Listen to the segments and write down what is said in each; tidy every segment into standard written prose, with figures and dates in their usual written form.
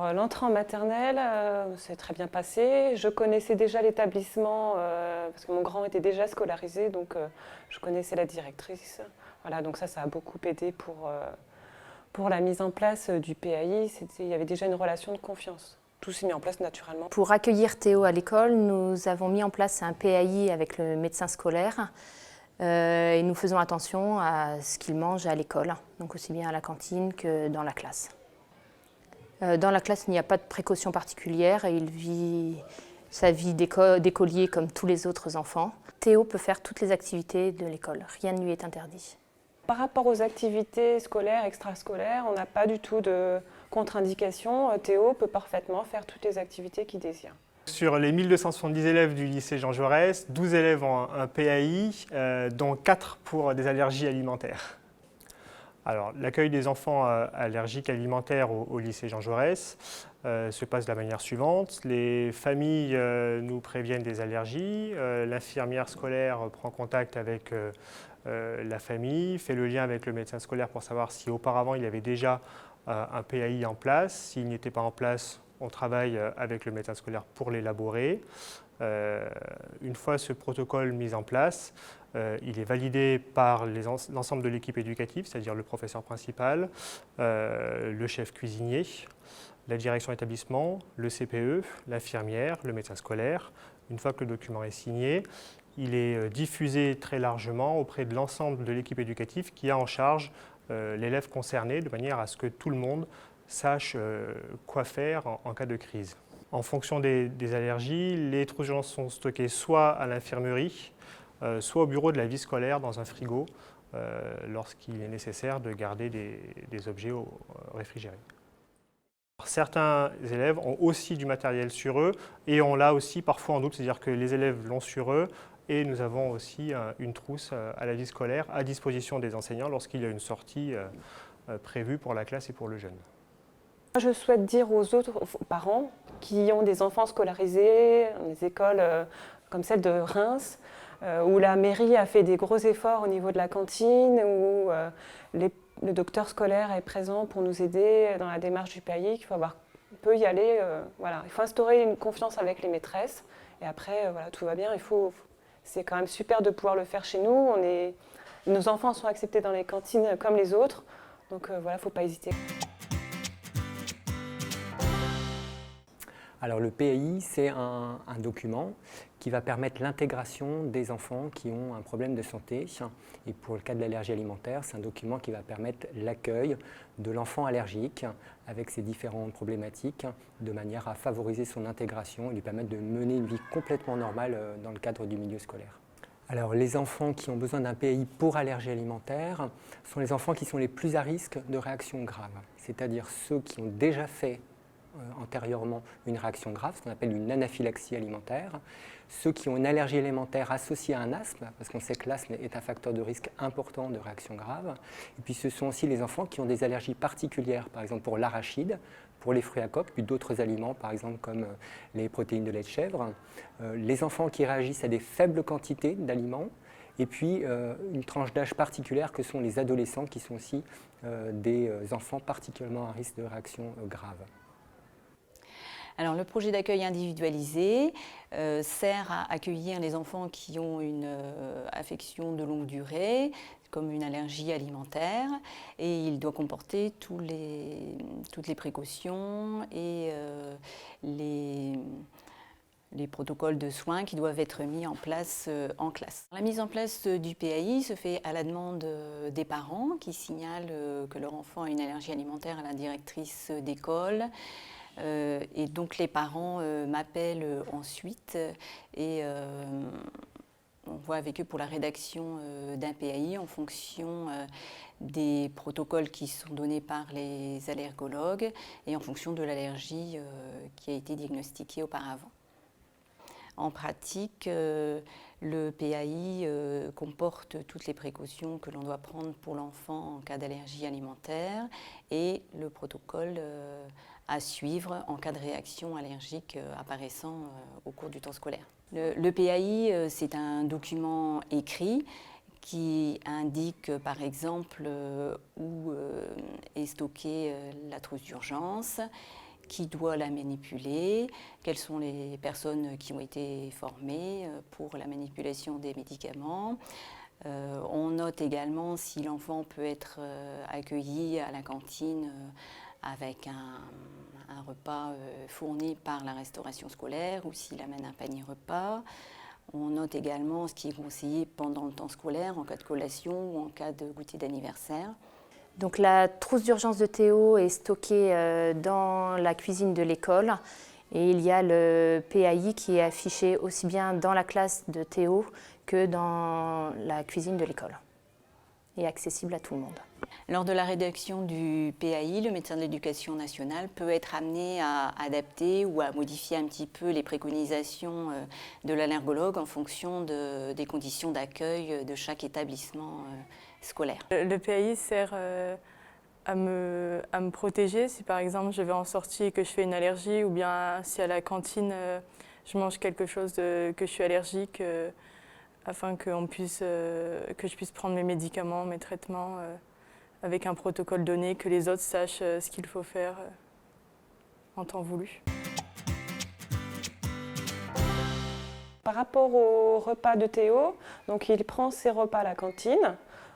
Alors, l'entrée en maternelle s'est très bien passée. Je connaissais déjà l'établissement parce que mon grand était déjà scolarisé, donc je connaissais la directrice. Voilà, donc ça a beaucoup aidé pour la mise en place du PAI. Il y avait déjà une relation de confiance. Tout s'est mis en place naturellement. Pour accueillir Théo à l'école, nous avons mis en place un PAI avec le médecin scolaire et nous faisons attention à ce qu'il mange à l'école, donc aussi bien à la cantine que dans la classe. Dans la classe, il n'y a pas de précaution particulière et il vit sa vie d'écolier comme tous les autres enfants. Théo peut faire toutes les activités de l'école, rien ne lui est interdit. Par rapport aux activités scolaires, extrascolaires, on n'a pas du tout de contre-indication. Théo peut parfaitement faire toutes les activités qu'il désire. Sur les 1270 élèves du lycée Jean Jaurès, 12 élèves ont un PAI, dont 4 pour des allergies alimentaires. Alors, l'accueil des enfants allergiques alimentaires au lycée Jean Jaurès se passe de la manière suivante. Les familles nous préviennent des allergies, l'infirmière scolaire prend contact avec la famille, fait le lien avec le médecin scolaire pour savoir si auparavant il y avait déjà un PAI en place. S'il n'était pas en place, on travaille avec le médecin scolaire pour l'élaborer. Une fois ce protocole mis en place, il est validé par l'ensemble de l'équipe éducative, c'est-à-dire le professeur principal, le chef cuisinier, la direction d'établissement, le CPE, l'infirmière, le médecin scolaire. Une fois que le document est signé, il est diffusé très largement auprès de l'ensemble de l'équipe éducative qui a en charge l'élève concerné, de manière à ce que tout le monde sache quoi faire en cas de crise. En fonction des allergies, les trousses d'urgence sont stockées soit à l'infirmerie, soit au bureau de la vie scolaire dans un frigo, lorsqu'il est nécessaire de garder des objets réfrigérés. Certains élèves ont aussi du matériel sur eux et on l'a aussi parfois en double, c'est-à-dire que les élèves l'ont sur eux et nous avons aussi une trousse à la vie scolaire à disposition des enseignants lorsqu'il y a une sortie prévue pour la classe et pour le jeune. Je souhaite dire aux parents qui ont des enfants scolarisés dans des écoles comme celle de Reims, où la mairie a fait des gros efforts au niveau de la cantine, où le docteur scolaire est présent pour nous aider dans la démarche du PAI, qu'il peut y aller. Voilà. Il faut instaurer une confiance avec les maîtresses et après voilà, tout va bien. C'est quand même super de pouvoir le faire chez nous. Nos enfants sont acceptés dans les cantines comme les autres, donc voilà, il ne faut pas hésiter. Alors le PAI, c'est un document qui va permettre l'intégration des enfants qui ont un problème de santé. Et pour le cas de l'allergie alimentaire, c'est un document qui va permettre l'accueil de l'enfant allergique avec ses différentes problématiques de manière à favoriser son intégration et lui permettre de mener une vie complètement normale dans le cadre du milieu scolaire. Alors les enfants qui ont besoin d'un PAI pour allergie alimentaire sont les enfants qui sont les plus à risque de réactions graves, c'est-à-dire ceux qui ont déjà fait antérieurement une réaction grave, ce qu'on appelle une anaphylaxie alimentaire, ceux qui ont une allergie alimentaire associée à un asthme, parce qu'on sait que l'asthme est un facteur de risque important de réaction grave, et puis ce sont aussi les enfants qui ont des allergies particulières, par exemple pour l'arachide, pour les fruits à coque, puis d'autres aliments, par exemple comme les protéines de lait de chèvre, les enfants qui réagissent à des faibles quantités d'aliments, et puis une tranche d'âge particulière que sont les adolescents, qui sont aussi des enfants particulièrement à risque de réaction grave. Alors, le projet d'accueil individualisé sert à accueillir les enfants qui ont une affection de longue durée, comme une allergie alimentaire, et il doit comporter toutes les précautions et les protocoles de soins qui doivent être mis en place en classe. La mise en place du PAI se fait à la demande des parents qui signalent que leur enfant a une allergie alimentaire à la directrice d'école. Et donc les parents m'appellent ensuite et on voit avec eux pour la rédaction d'un PAI en fonction des protocoles qui sont donnés par les allergologues et en fonction de l'allergie qui a été diagnostiquée auparavant. En pratique, le PAI comporte toutes les précautions que l'on doit prendre pour l'enfant en cas d'allergie alimentaire et le protocole à suivre en cas de réaction allergique apparaissant au cours du temps scolaire. Le PAI, c'est un document écrit qui indique par exemple où est stockée la trousse d'urgence, qui doit la manipuler, quelles sont les personnes qui ont été formées pour la manipulation des médicaments. On note également si l'enfant peut être accueilli à la cantine avec un repas fourni par la restauration scolaire ou s'il amène un panier repas. On note également ce qui est conseillé pendant le temps scolaire, en cas de collation ou en cas de goûter d'anniversaire. Donc la trousse d'urgence de Théo est stockée dans la cuisine de l'école et il y a le PAI qui est affiché aussi bien dans la classe de Théo que dans la cuisine de l'école et accessible à tout le monde. Lors de la rédaction du PAI, le médecin de l'éducation nationale peut être amené à adapter ou à modifier un petit peu les préconisations de l'allergologue en fonction des conditions d'accueil de chaque établissement scolaire. Le PAI sert à me protéger si par exemple je vais en sortie et que je fais une allergie ou bien si à la cantine je mange quelque chose que je suis allergique afin que je puisse prendre mes médicaments, mes traitements avec un protocole donné, que les autres sachent ce qu'il faut faire en temps voulu. Par rapport au repas de Théo, donc il prend ses repas à la cantine.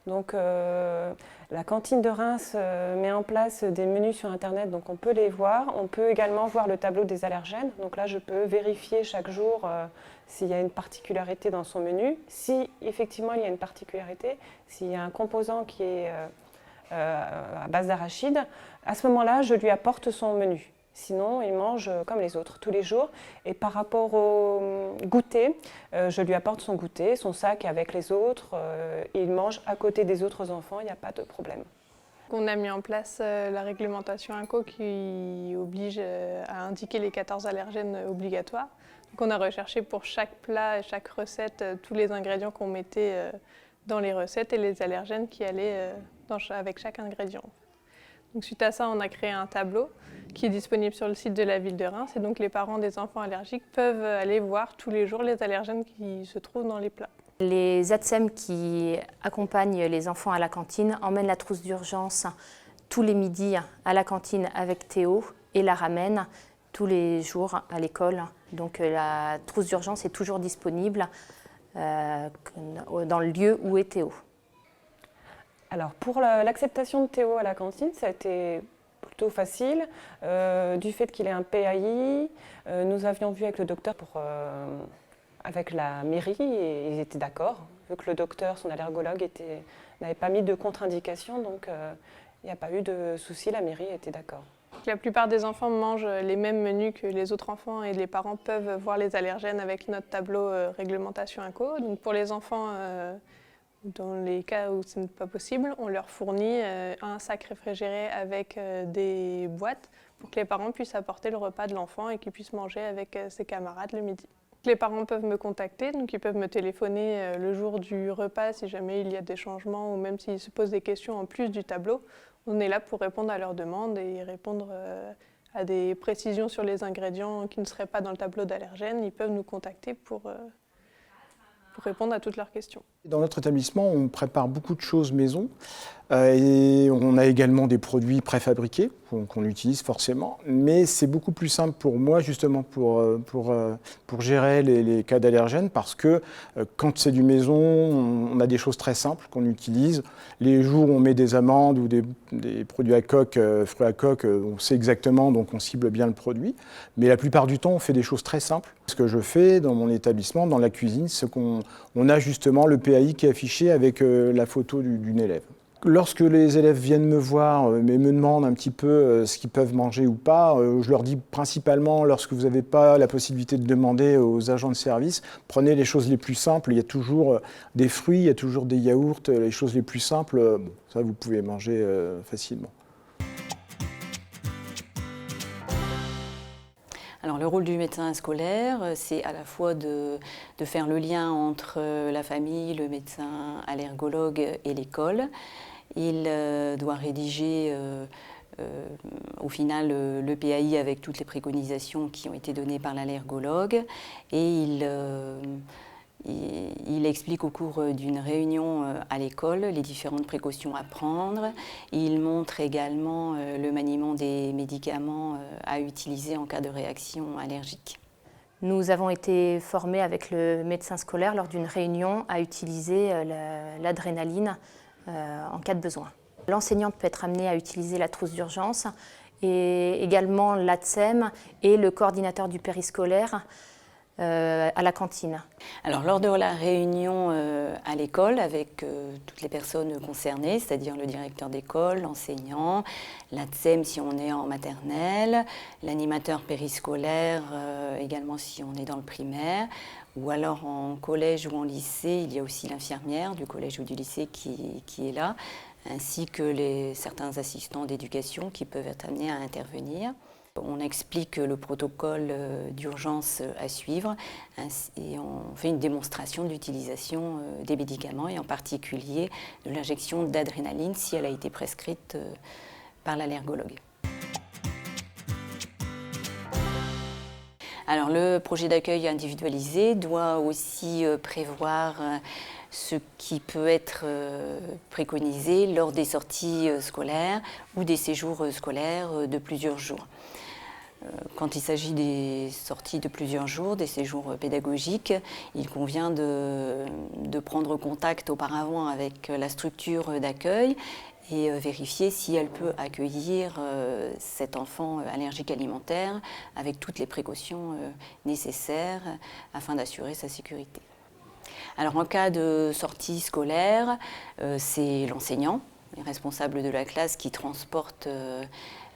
Donc la cantine de Reims met en place des menus sur Internet, donc on peut les voir. On peut également voir le tableau des allergènes. Donc là, je peux vérifier chaque jour s'il y a une particularité dans son menu. Si effectivement il y a une particularité, s'il y a un composant qui est à base d'arachide, à ce moment-là, je lui apporte son menu. Sinon, il mange comme les autres, tous les jours. Et par rapport au goûter, je lui apporte son goûter, son sac avec les autres. Il mange à côté des autres enfants, il n'y a pas de problème. On a mis en place la réglementation INCO qui oblige à indiquer les 14 allergènes obligatoires. Donc on a recherché pour chaque plat et chaque recette tous les ingrédients qu'on mettait dans les recettes et les allergènes qui allaient avec chaque ingrédient. Donc suite à ça, on a créé un tableau qui est disponible sur le site de la ville de Reims. Et donc les parents des enfants allergiques peuvent aller voir tous les jours les allergènes qui se trouvent dans les plats. Les ATSEM qui accompagnent les enfants à la cantine emmènent la trousse d'urgence tous les midis à la cantine avec Théo et la ramènent tous les jours à l'école. Donc la trousse d'urgence est toujours disponible dans le lieu où est Théo. Alors pour l'acceptation de Théo à la cantine, ça a été plutôt facile, du fait qu'il ait un PAI. Nous avions vu avec le docteur, avec la mairie, et ils étaient d'accord, vu que le docteur, son allergologue, n'avait pas mis de contre-indication, donc il n'y a pas eu de souci, la mairie était d'accord. La plupart des enfants mangent les mêmes menus que les autres enfants et les parents peuvent voir les allergènes avec notre tableau réglementation INCO. Donc pour les enfants, dans les cas où ce n'est pas possible, on leur fournit un sac réfrigéré avec des boîtes pour que les parents puissent apporter le repas de l'enfant et qu'il puisse manger avec ses camarades le midi. Les parents peuvent me contacter, donc ils peuvent me téléphoner le jour du repas si jamais il y a des changements ou même s'ils se posent des questions en plus du tableau. On est là pour répondre à leurs demandes et répondre à des précisions sur les ingrédients qui ne seraient pas dans le tableau d'allergènes. Ils peuvent nous contacter pour répondre à toutes leurs questions. Dans notre établissement, on prépare beaucoup de choses maison et on a également des produits préfabriqués qu'on utilise forcément, mais c'est beaucoup plus simple pour moi justement pour gérer les cas d'allergènes parce que quand c'est du maison, on a des choses très simples qu'on utilise. Les jours où on met des amandes ou des produits à coque, fruits à coque, on sait exactement, donc on cible bien le produit. Mais la plupart du temps, on fait des choses très simples. Ce que je fais dans mon établissement, dans la cuisine, c'est qu'on a justement le PAI qui est affiché avec la photo d'une élève. Lorsque les élèves viennent me voir et me demandent un petit peu ce qu'ils peuvent manger ou pas, je leur dis principalement, lorsque vous n'avez pas la possibilité de demander aux agents de service, prenez les choses les plus simples. Il y a toujours des fruits, il y a toujours des yaourts, les choses les plus simples, ça vous pouvez manger facilement. Alors, le rôle du médecin scolaire, c'est à la fois de faire le lien entre la famille, le médecin allergologue et l'école. Il doit rédiger au final le PAI avec toutes les préconisations qui ont été données par l'allergologue et Il explique au cours d'une réunion à l'école les différentes précautions à prendre. Il montre également le maniement des médicaments à utiliser en cas de réaction allergique. Nous avons été formés avec le médecin scolaire lors d'une réunion à utiliser l'adrénaline en cas de besoin. L'enseignante peut être amenée à utiliser la trousse d'urgence et également l'ATSEM et le coordinateur du périscolaire à la cantine. Alors, lors de la réunion à l'école avec toutes les personnes concernées, c'est-à-dire le directeur d'école, l'enseignant, l'ATSEM si on est en maternelle, l'animateur périscolaire également si on est dans le primaire, ou alors en collège ou en lycée, il y a aussi l'infirmière du collège ou du lycée qui est là, ainsi que certains assistants d'éducation qui peuvent être amenés à intervenir. On explique le protocole d'urgence à suivre et on fait une démonstration d'utilisation des médicaments et en particulier de l'injection d'adrénaline si elle a été prescrite par l'allergologue. Alors le projet d'accueil individualisé doit aussi prévoir ce qui peut être préconisé lors des sorties scolaires ou des séjours scolaires de plusieurs jours. Quand il s'agit des sorties de plusieurs jours, des séjours pédagogiques, il convient de prendre contact auparavant avec la structure d'accueil et vérifier si elle peut accueillir cet enfant allergique alimentaire avec toutes les précautions nécessaires afin d'assurer sa sécurité. Alors en cas de sortie scolaire, c'est l'enseignant, le responsable de la classe qui transporte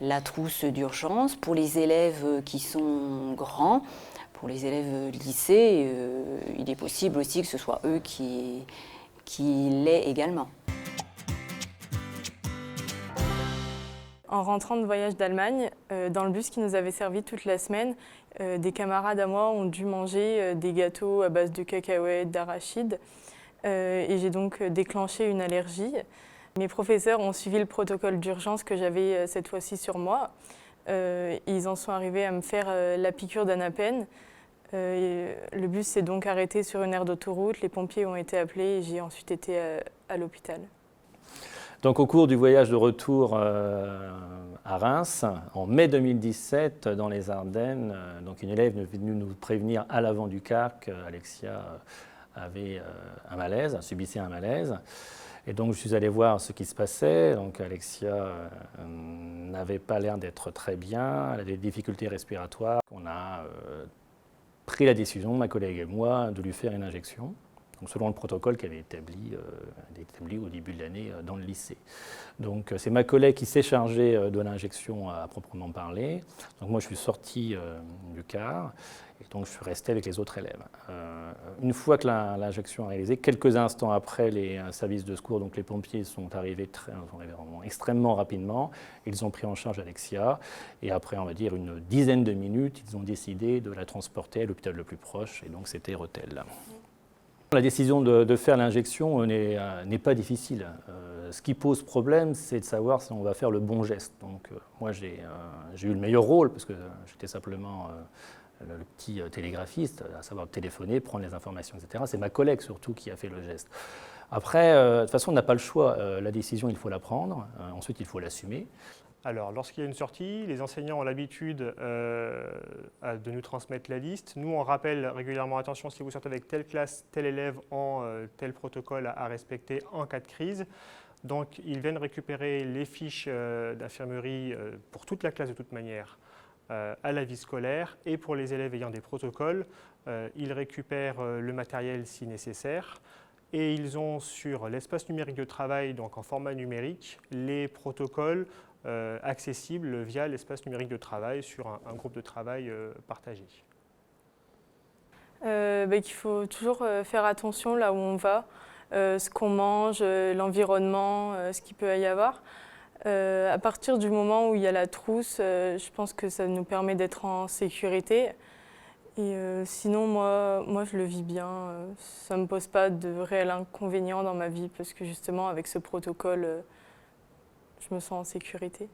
la trousse d'urgence. Pour les élèves qui sont grands, pour les élèves lycée, il est possible aussi que ce soit eux qui l'aient également. En rentrant de voyage d'Allemagne, dans le bus qui nous avait servi toute la semaine, des camarades à moi ont dû manger des gâteaux à base de cacahuètes, d'arachides, et j'ai donc déclenché une allergie. Mes professeurs ont suivi le protocole d'urgence que j'avais cette fois-ci sur moi. Ils en sont arrivés à me faire la piqûre d'Anapen. Le bus s'est donc arrêté sur une aire d'autoroute, les pompiers ont été appelés et j'ai ensuite été à l'hôpital. Donc au cours du voyage de retour à Reims, en mai 2017, dans les Ardennes, donc une élève est venue nous prévenir à l'avant du car qu'Alexia avait un malaise, subissait un malaise. Et donc je suis allé voir ce qui se passait. Donc Alexia n'avait pas l'air d'être très bien, elle avait des difficultés respiratoires. On a pris la décision, ma collègue et moi, de lui faire une injection, donc selon le protocole qui avait été établi au début de l'année dans le lycée. Donc c'est ma collègue qui s'est chargée de l'injection à proprement parler. Donc moi je suis sorti du car et donc je suis resté avec les autres élèves. Une fois que l'injection est réalisée, quelques instants après, les services de secours, donc les pompiers sont arrivés vraiment extrêmement rapidement. Ils ont pris en charge Alexia et après on va dire une dizaine de minutes, ils ont décidé de la transporter à l'hôpital le plus proche et donc c'était Rethel. La décision de faire l'injection n'est pas difficile. Ce qui pose problème, c'est de savoir si on va faire le bon geste. Donc, moi, j'ai eu le meilleur rôle, parce que j'étais simplement le petit télégraphiste, à savoir téléphoner, prendre les informations, etc. C'est ma collègue surtout qui a fait le geste. Après, de toute façon, on n'a pas le choix. La décision, il faut la prendre. Ensuite, il faut l'assumer. Alors, lorsqu'il y a une sortie, les enseignants ont l'habitude de nous transmettre la liste. Nous, on rappelle régulièrement, attention, si vous sortez avec telle classe, tel élève en tel protocole à respecter en cas de crise. Donc, ils viennent récupérer les fiches d'infirmerie pour toute la classe de toute manière à la vie scolaire. Et pour les élèves ayant des protocoles, ils récupèrent le matériel si nécessaire. Et ils ont sur l'espace numérique de travail, donc en format numérique, les protocoles accessible via l'espace numérique de travail sur un groupe de travail partagé. Qu'il faut toujours faire attention là où on va, ce qu'on mange, l'environnement, ce qu'il peut y avoir. À partir du moment où il y a la trousse, je pense que ça nous permet d'être en sécurité. Et sinon, moi, je le vis bien. Ça ne me pose pas de réels inconvénients dans ma vie parce que justement, avec ce protocole, je me sens en sécurité.